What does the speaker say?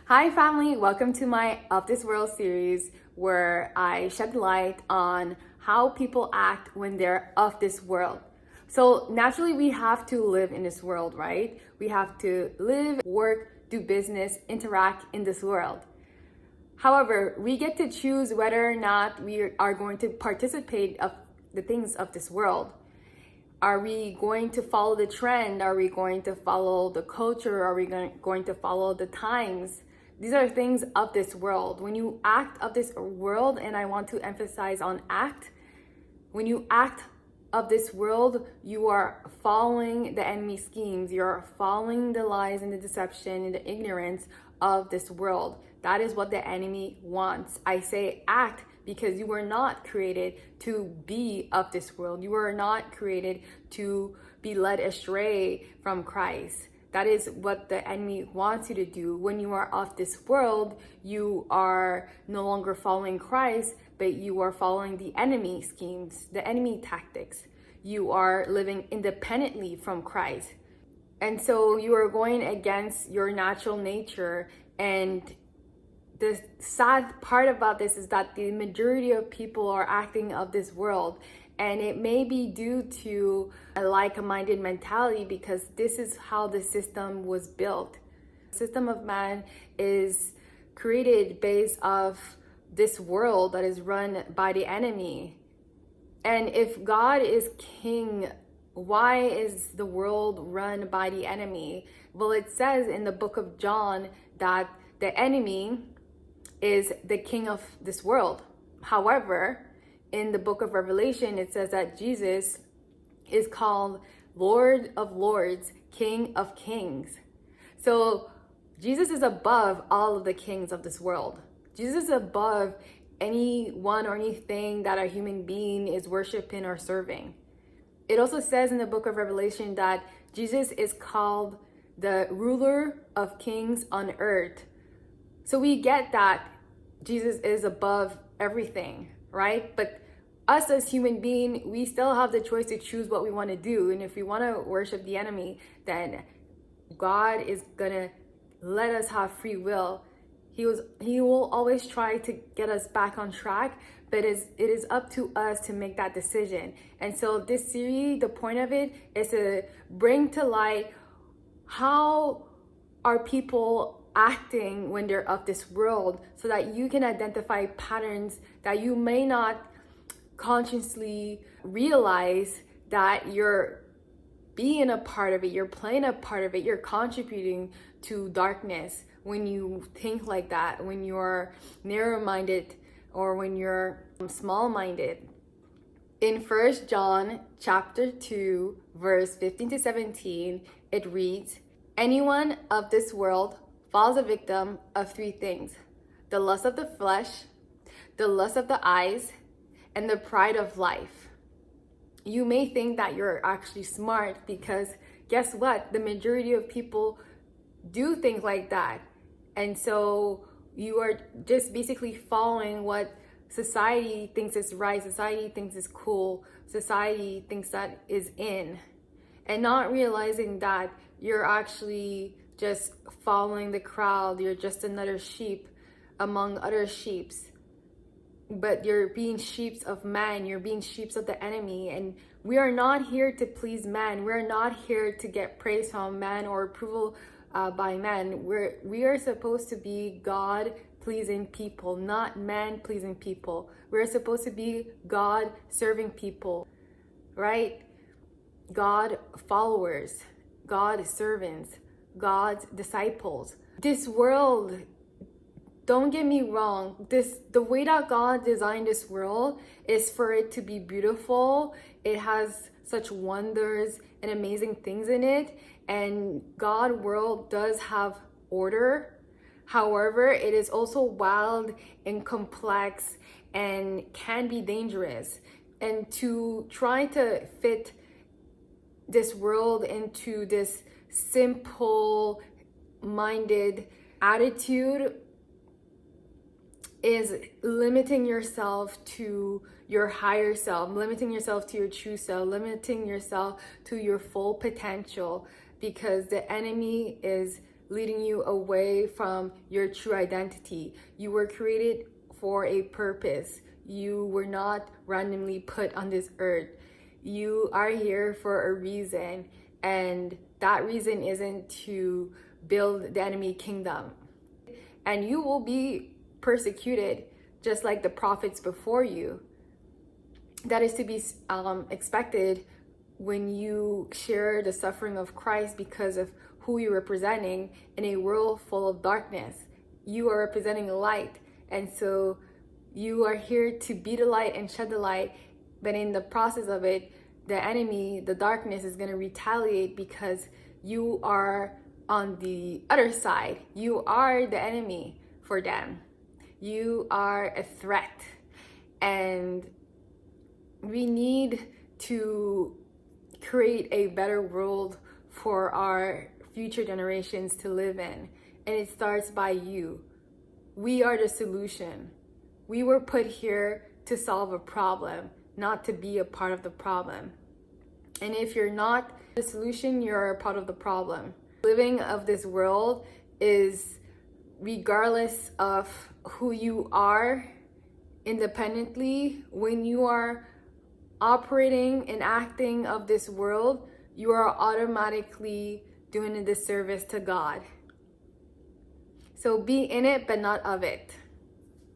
Hi family, welcome to my Of This World series where I shed light on how people act when they're of this world. So naturally we have to live in this world, right? We have to live, work, do business, interact in this world. However, we get to choose whether or not we are going to participate of the things of this world. Are we going to follow the trend? Are we going to follow the culture? Are we going to follow the times? These are things of this world. When you act of this world, and I want to emphasize on act, when you act of this world, you are following the enemy schemes. You're following the lies and the deception and the ignorance of this world. That is what the enemy wants. I say act because you were not created to be of this world. You were not created to be led astray from Christ. That is what the enemy wants you to do. When you are of this world, you are no longer following Christ, but you are following the enemy schemes, the enemy tactics. You are living independently from Christ. And so you are going against your natural nature. And the sad part about this is that the majority of people are acting of this world. And it may be due to a like-minded mentality because this is how the system was built. The system of man is created based off this world that is run by the enemy. And if God is king, why is the world run by the enemy? Well, it says in the book of John that the enemy is the king of this world. However, in the book of Revelation, it says that Jesus is called Lord of Lords, King of Kings. So Jesus is above all of the kings of this world. Jesus is above anyone or anything that a human being is worshiping or serving. It also says in the book of Revelation that Jesus is called the ruler of kings on earth. So we get that Jesus is above everything, right? But us as human beings, we still have the choice to choose what we want to do. And if we want to worship the enemy, then God is gonna let us have free will. He will always try to get us back on track, but it is up to us to make that decision. And so this series, the point of it is to bring to light how are people acting when they're of this world, so that you can identify patterns that you may not consciously realize that you're being a part of it, you're playing a part of it, you're contributing to darkness when you think like that, when you're narrow-minded or when you're small-minded. In 1 John chapter 2, verse 15 to 17, it reads, "Anyone of this world falls a victim of three things: the lust of the flesh, the lust of the eyes, and the pride of life." You may think that you're actually smart because guess what? The majority of people do think like that. And so you are just basically following what society thinks is right, society thinks is cool, society thinks that is in, and not realizing that you're actually just following the crowd. You're just another sheep among other sheeps. But you're being sheep of man, you're being sheep of the enemy. And we are not here to please man. We're not here to get praise from man or approval by man. We are supposed to be God pleasing people, not man pleasing people. We're supposed to be God serving people, right? God followers, God servants, God's disciples. This world, don't get me wrong, the way that God designed this world is for it to be beautiful. It has such wonders and amazing things in it, and God world does have order. However, it is also wild and complex and can be dangerous. And to try to fit this world into this simple minded attitude is limiting yourself to your higher self, limiting yourself to your true self, limiting yourself to your full potential, because the enemy is leading you away from your true identity. You were created for a purpose. You were not randomly put on this earth. You are here for a reason, and that reason isn't to build the enemy kingdom. And you will be persecuted just like the prophets before you. That is to be expected when you share the suffering of Christ because of who you're representing in a world full of darkness. You are representing light, and so you are here to be the light and shed the light. But in the process of it, the enemy, the darkness, is going to retaliate because you are on the other side. You are the enemy for them. You are a threat. And we need to create a better world for our future generations to live in. And it starts by you. We are the solution. We were put here to solve a problem, not to be a part of the problem. And if you're not the solution, you're a part of the problem. Living of this world is, regardless of who you are independently, when you are operating and acting of this world, you are automatically doing a disservice to God. So be in it, but not of it.